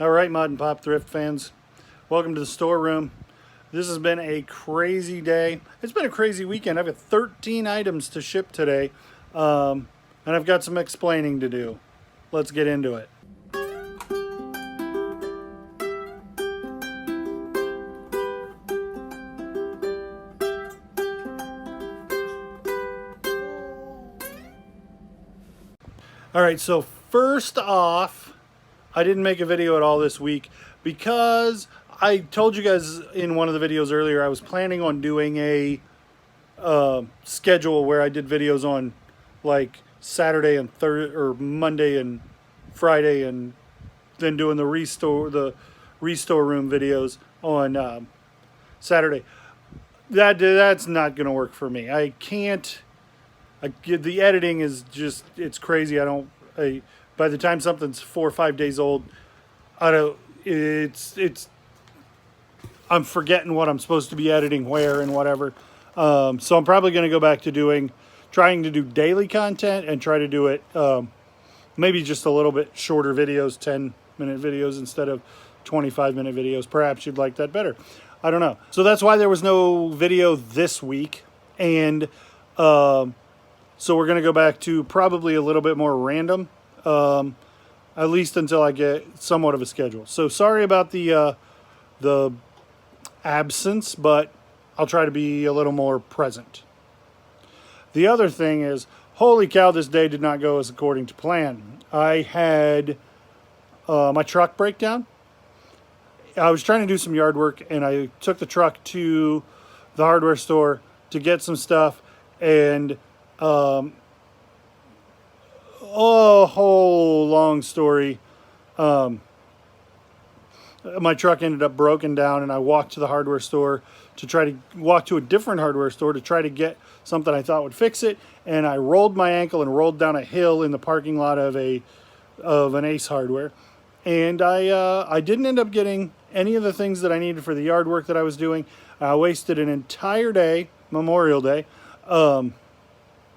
All right, Mod and Pop Thrift fans, welcome to the storeroom. This has been a crazy day. It's been a crazy weekend. I've got 13 items to ship today, and I've got some explaining to do. Let's get into it. All right, so first off, I didn't make a video at all this week because I told you guys in one of the videos earlier I was planning on doing a schedule where I did videos on like Saturday and Monday and Friday, and then doing the restore room videos on Saturday. That's not gonna work for me. I can't. The editing is just, it's crazy. By the time something's 4 or 5 days old, I'm forgetting what I'm supposed to be editing where and whatever. So I'm probably going to go back to trying to do daily content and try to do it maybe just a little bit shorter videos, 10-minute videos instead of 25-minute videos. Perhaps you'd like that better. I don't know. So that's why there was no video this week. And so we're going to go back to probably a little bit more random, at least until I get somewhat of a schedule. So sorry about the absence, but I'll try to be a little more present. The other thing is, holy cow, this day did not go as according to plan. I had my truck break down. I was trying to do some yard work, and I took the truck to the hardware store to get some stuff, and a whole long story. My truck ended up broken down, and I walked to the hardware store to walk to a different hardware store to try to get something I thought would fix it. And I rolled my ankle and rolled down a hill in the parking lot of an Ace Hardware. And I didn't end up getting any of the things that I needed for the yard work that I was doing. I wasted an entire day, Memorial Day, trying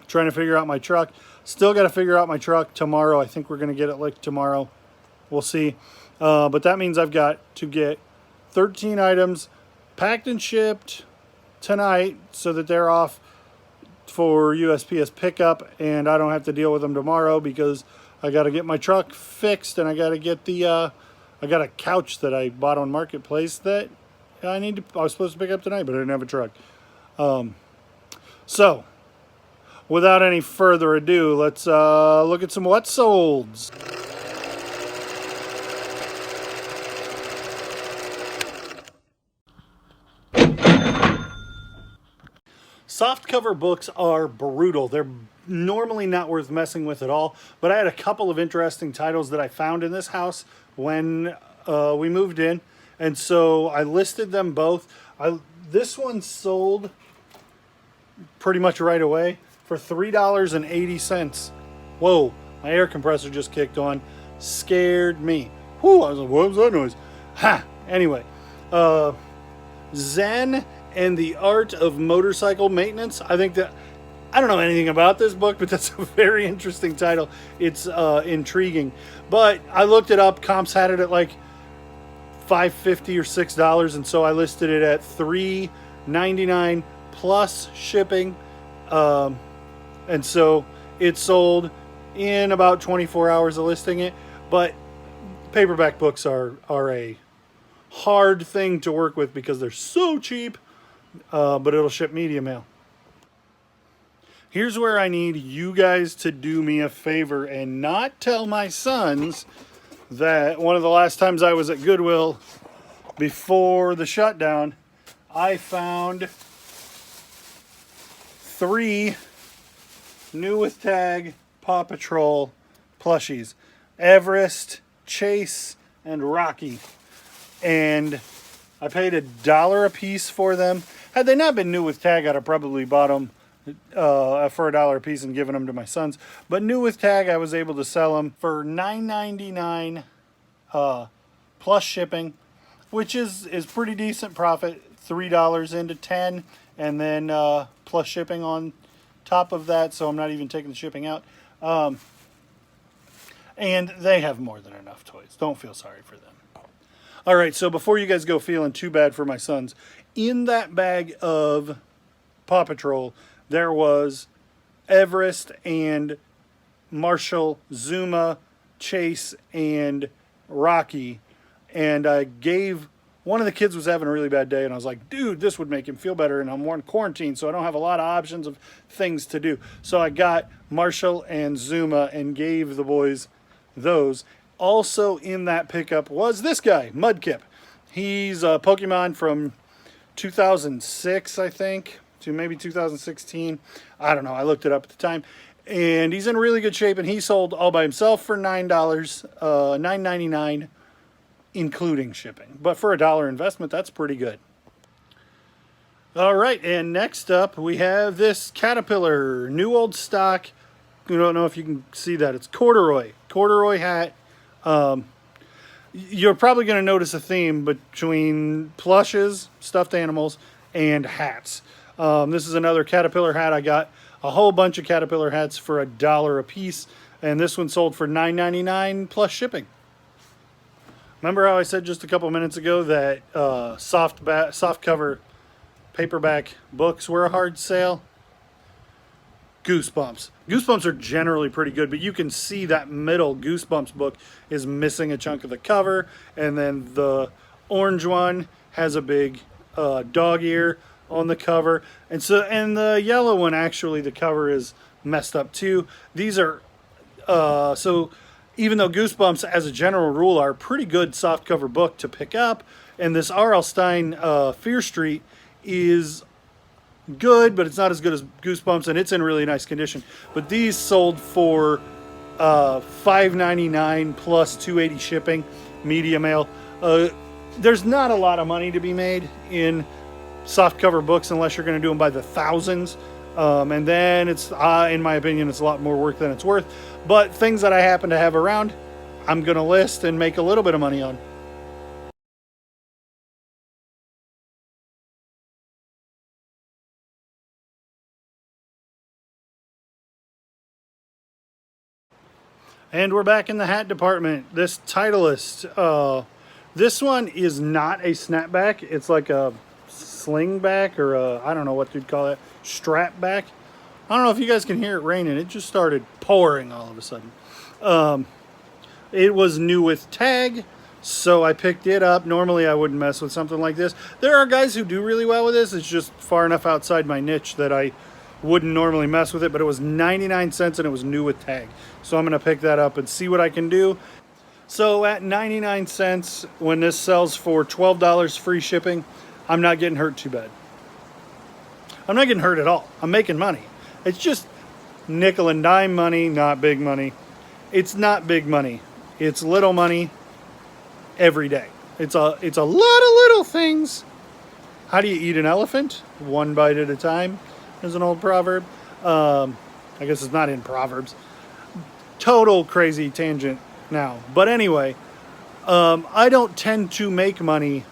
to figure out my truck. Still got to figure out my truck tomorrow. I think we're going to get it licked tomorrow. We'll see. But that means I've got to get 13 items packed and shipped tonight so that they're off for USPS pickup, and I don't have to deal with them tomorrow because I got to get my truck fixed, and I got to get I got a couch that I bought on Marketplace that I was supposed to pick up tonight, but I didn't have a truck. So without any further ado, let's look at some what solds. Softcover books are brutal. They're normally not worth messing with at all, but I had a couple of interesting titles that I found in this house when we moved in, and so I listed them both. This one sold pretty much right away for $3.80. Whoa, my air compressor just kicked on. Scared me. Whew, I was like, what was that noise? Ha! Anyway, Zen and the Art of Motorcycle Maintenance. I don't know anything about this book, but that's a very interesting title. It's intriguing. But I looked it up. Comps had it at like $5.50 or $6, and so I listed it at $3.99 plus shipping. And so it sold in about 24 hours of listing it. But paperback books are a hard thing to work with because they're so cheap. But it'll ship media mail. Here's where I need you guys to do me a favor and not tell my sons that one of the last times I was at Goodwill before the shutdown, I found 3 new with tag Paw Patrol plushies. Everest, Chase, and Rocky. And I paid $1 a piece for them. Had they not been new with tag, I'd have probably bought them for $1 a piece and given them to my sons. But new with tag, I was able to sell them for $9.99 plus shipping, which is pretty decent profit. $3 into $10, and then plus shipping on top of that. So I'm not even taking the shipping out. And they have more than enough toys. Don't feel sorry for them. All right, so before you guys go feeling too bad for my sons, in that bag of Paw Patrol, there was Everest and Marshall, Zuma, Chase, and Rocky. And I gave, one of the kids was having a really bad day, and I was like, dude, this would make him feel better, and I'm in quarantine, so I don't have a lot of options of things to do. So I got Marshall and Zuma and gave the boys those. Also in that pickup was this guy, Mudkip. He's a Pokemon from 2006, I think, to maybe 2016. I don't know, I looked it up at the time. And he's in really good shape, and he sold all by himself for $9, $9.99, including shipping. But for $1 investment, that's pretty good. All right, and next up we have this Caterpillar, new old stock. I don't know if you can see that. It's corduroy hat. You're probably going to notice a theme between plushes, stuffed animals, and hats. This is another Caterpillar hat. I got a whole bunch of Caterpillar hats for $1 a piece, and this one sold for $9.99 plus shipping. Remember how I said just a couple minutes ago that soft cover paperback books were a hard sale? Goosebumps. Goosebumps are generally pretty good, but you can see that middle Goosebumps book is missing a chunk of the cover, and then the orange one has a big dog ear on the cover, and the yellow one, actually the cover is messed up too. These are so even though Goosebumps as a general rule are a pretty good soft cover book to pick up, and this R.L. Stine Fear Street is good, but it's not as good as Goosebumps, and it's in really nice condition. But these sold for $5.99 plus $2.80 shipping, media mail. There's not a lot of money to be made in softcover books unless you're going to do them by the thousands, and then it's in my opinion it's a lot more work than it's worth. But things that I happen to have around, I'm going to list and make a little bit of money on. And we're back in the hat department. This Titleist, this one is not a snapback. It's like a slingback, or I don't know what you'd call it, strap back. I don't know if you guys can hear it raining. It just started pouring all of a sudden. It was new with tag, so I picked it up. Normally I wouldn't mess with something like this. There are guys who do really well with this. It's just far enough outside my niche that I wouldn't normally mess with it, but it was 99 cents and it was new with tag. So I'm going to pick that up and see what I can do. So at 99 cents, when this sells for $12 free shipping, I'm not getting hurt too bad. I'm not getting hurt at all. I'm making money. It's just nickel and dime money, not big money. It's not big money. It's little money every day. It's a lot of little things. How do you eat an elephant? One bite at a time. There's an old proverb. I guess it's not in Proverbs. Total crazy tangent now. But anyway, I don't tend to make money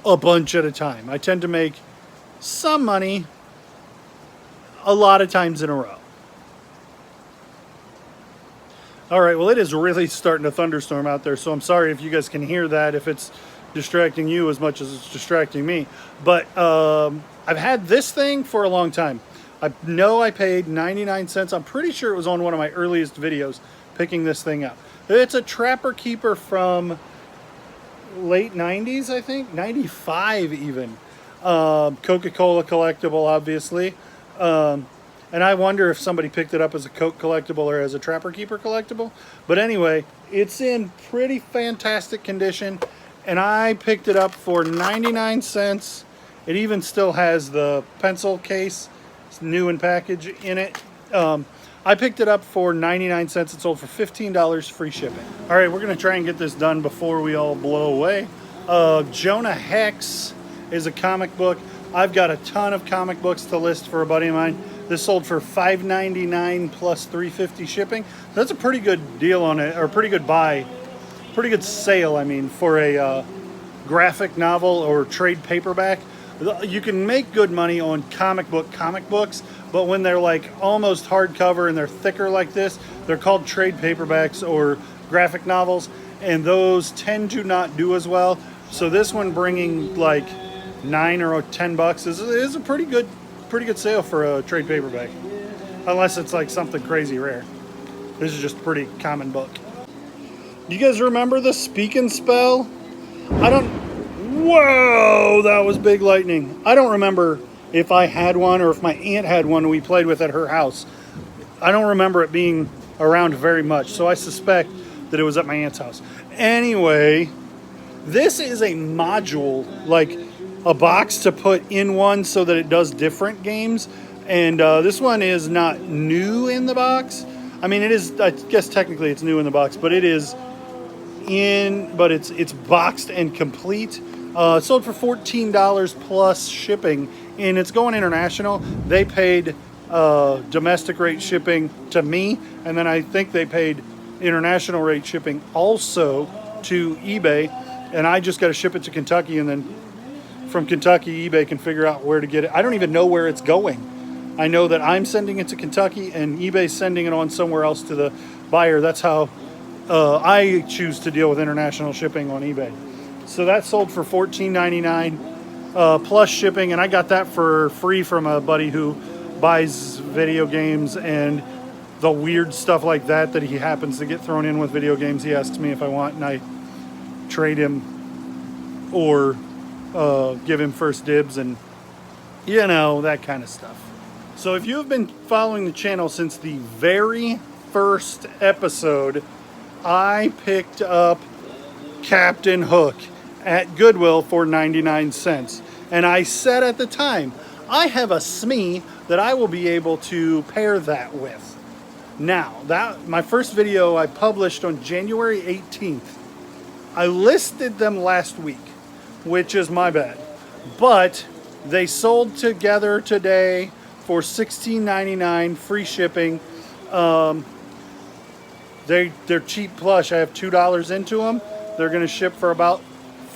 a bunch at a time. I tend to make some money a lot of times in a row. All right, well, it is really starting to thunderstorm out there, so I'm sorry if you guys can hear that, if it's distracting you as much as it's distracting me. But I've had this thing for a long time. I know I paid 99 cents. I'm pretty sure it was on one of my earliest videos picking this thing up. It's a Trapper Keeper from late 90s, I think, 95 even. Coca-Cola collectible, obviously. And I wonder if somebody picked it up as a Coke collectible or as a Trapper Keeper collectible. But anyway, it's in pretty fantastic condition, and I picked it up for 99 cents. It even still has the pencil case. It's new in package in it. I picked it up for 99 cents. It sold for $15 free shipping. All right, we're going to try and get this done before we all blow away. Jonah Hex is a comic book. I've got a ton of comic books to list for a buddy of mine. This sold for $5.99 plus $3.50 shipping. That's a pretty good deal on it, or pretty good buy, pretty good sale, I mean, for a graphic novel or trade paperback. You can make good money on comic books, but when they're like almost hardcover and they're thicker like this, they're called trade paperbacks or graphic novels. and those tend to not do as well. So this one bringing like $9 or $10 is a pretty good sale for a trade paperback, unless it's like something crazy rare. This is just a pretty common book. Do you guys remember the Speak and Spell? Whoa, that was big lightning. I don't remember if I had one or if my aunt had one we played with at her house. I don't remember it being around very much, so I suspect that it was at my aunt's house. Anyway, this is a module, like a box to put in one so that it does different games. And this one is not new in the box. I mean, it is, I guess technically it's new in the box, but it is it's boxed and complete. Sold for $14 plus shipping, and it's going international. They paid domestic rate shipping to me, and then I think they paid international rate shipping also to eBay, and I just got to ship it to Kentucky, and then from Kentucky, eBay can figure out where to get it. I don't even know where it's going. I know that I'm sending it to Kentucky, and eBay's sending it on somewhere else to the buyer. That's how I choose to deal with international shipping on eBay. So that sold for $14.99 plus shipping, and I got that for free from a buddy who buys video games and the weird stuff like that he happens to get thrown in with video games. He asks me if I want, and I trade him or give him first dibs and, you know, that kind of stuff. So if you have been following the channel since the very first episode, I picked up Captain Hook at Goodwill for 99 cents. And I said at the time, I have a Smee that I will be able to pair that with. Now, my first video I published on January 18th. I listed them last week, which is my bad. But they sold together today for $16.99, free shipping. They're cheap plush. I have $2 into them. They're going to ship for about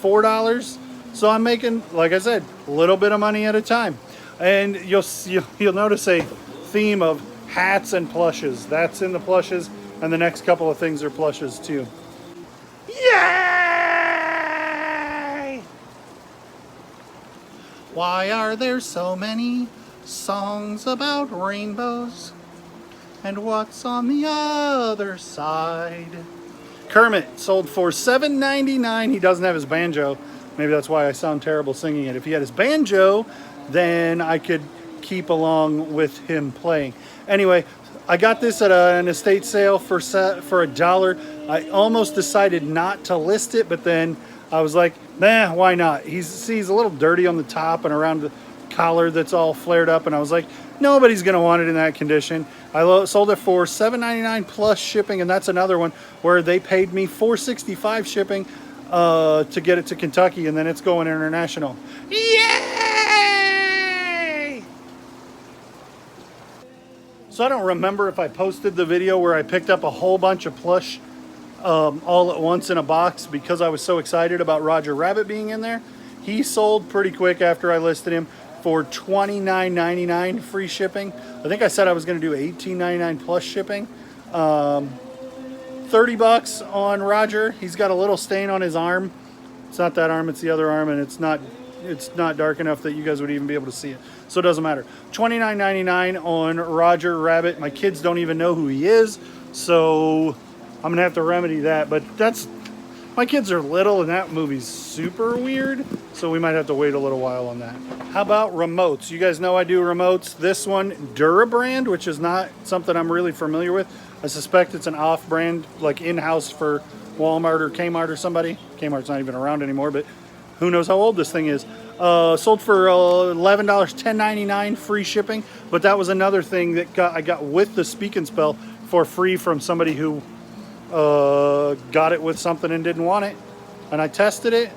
$4. So I'm making, like I said, a little bit of money at a time. And you'll notice a theme of hats and plushes. That's in the plushes, and the next couple of things are plushes too. Yay! Why are there so many songs about rainbows? And what's on the other side? Kermit sold for $7.99. He doesn't have his banjo. Maybe that's why I sound terrible singing it. If he had his banjo, then I could keep along with him playing. Anyway, I got this at an estate sale for $1. I almost decided not to list it, but then I was like, nah, why not? He's a little dirty on the top and around the collar that's all flared up, and I was like, nobody's gonna want it in that condition. I sold it for $7.99 plus shipping, and that's another one where they paid me $4.65 shipping to get it to Kentucky, and then it's going international. Yay! So I don't remember if I posted the video where I picked up a whole bunch of plush all at once in a box because I was so excited about Roger Rabbit being in there. He sold pretty quick after I listed him for $29.99 free shipping. I think I said I was going to do $18.99 plus shipping. $30 on Roger. He's got a little stain on his arm. It's not that arm, it's the other arm, and it's not dark enough that you guys would even be able to see it. So it doesn't matter. $29.99 on Roger Rabbit. My kids don't even know who he is, so I'm going to have to remedy that. But my kids are little, and that movie's super weird, so we might have to wait a little while on that. How about remotes? You guys know I do remotes. This one, Durabrand, which is not something I'm really familiar with. I suspect it's an off-brand, like in-house for Walmart or Kmart or somebody. Kmart's not even around anymore, but who knows how old this thing is. Sold for $11, $10.99 free shipping, but that was another thing that I got with the Speak and Spell for free from somebody who got it with something and didn't want it, and I tested it.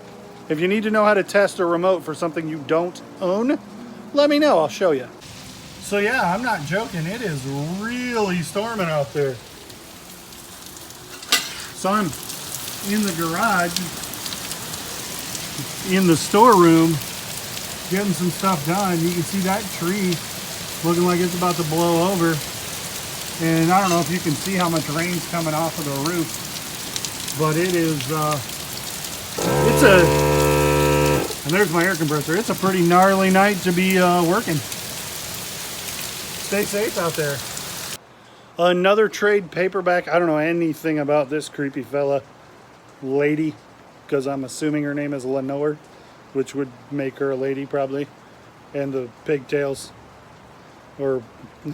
If you need to know how to test a remote for something you don't own, let me know, I'll show you. So yeah, I'm not joking, it is really storming out there. So I'm in the garage, in the storeroom, getting some stuff done. You can see that tree looking like it's about to blow over. And I don't know if you can see how much rain's coming off of the roof. but it is, it's a, and there's my air compressor. It's a pretty gnarly night to be working. Stay safe out there. Another trade paperback. I don't know anything about this creepy fella, lady, because I'm assuming her name is Lenore, which would make her a lady probably, and the pigtails or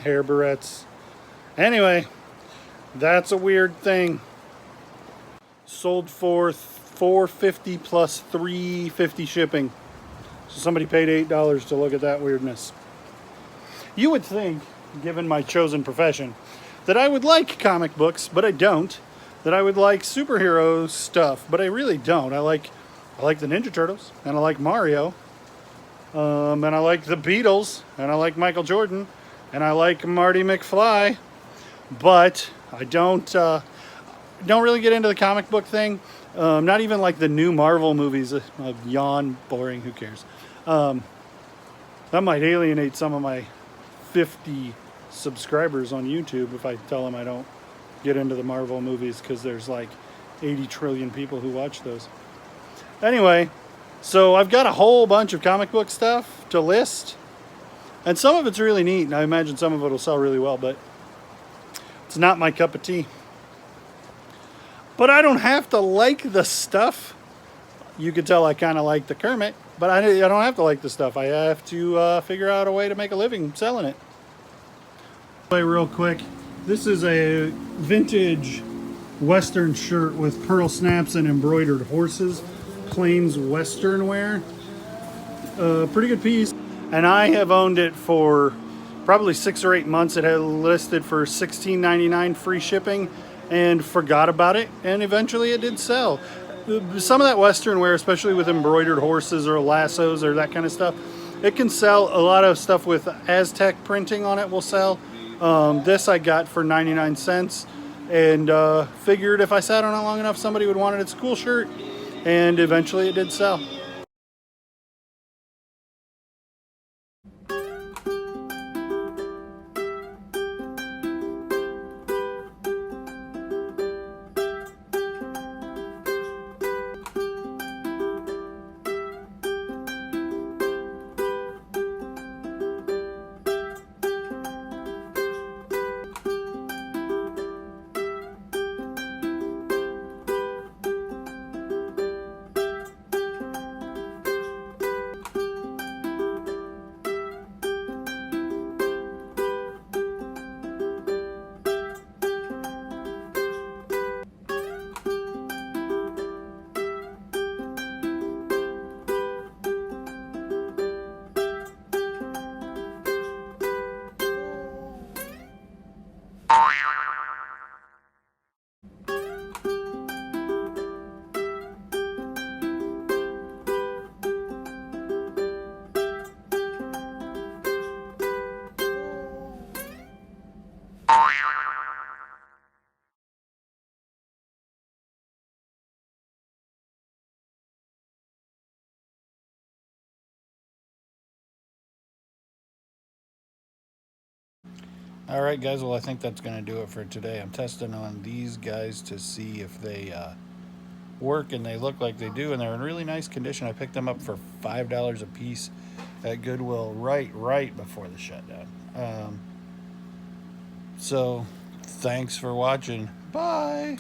hair barrettes. Anyway, that's a weird thing. Sold for $4.50 plus $3.50 shipping. So somebody paid $8 to look at that weirdness. You would think, given my chosen profession, that I would like comic books, but I don't. That I would like superhero stuff, but I really don't. I like the Ninja Turtles, and I like Mario, and I like the Beatles, and I like Michael Jordan, and I like Marty McFly, but I don't really get into the comic book thing. Not even like the new Marvel movies. Yawn, boring, who cares? That might alienate some of my 50 subscribers on YouTube if I tell them I don't get into the Marvel movies, because there's like 80 trillion people who watch those. Anyway, so I've got a whole bunch of comic book stuff to list, and some of it's really neat, and I imagine some of it will sell really well, but it's not my cup of tea. But I don't have to like the stuff. You can tell I kind of like the Kermit, but I don't have to like the stuff. I have to figure out a way to make a living selling it. Real quick, this is a vintage Western shirt with pearl snaps and embroidered horses. Plains Western wear. Pretty good piece. And I have owned it for probably 6 or 8 months. It had listed for $16.99 free shipping, and forgot about it, and eventually it did sell. Some of that Western wear, especially with embroidered horses or lassos or that kind of stuff, it can sell. A lot of stuff with Aztec printing on it will sell. This I got for 99 cents, and figured if I sat on it long enough, somebody would want it. It's a cool shirt, and eventually it did sell. All right, guys. Well, I think that's going to do it for today. I'm testing on these guys to see if they work, and they look like they do, and they're in really nice condition. I picked them up for $5 a piece at Goodwill right before the shutdown. So thanks for watching. Bye.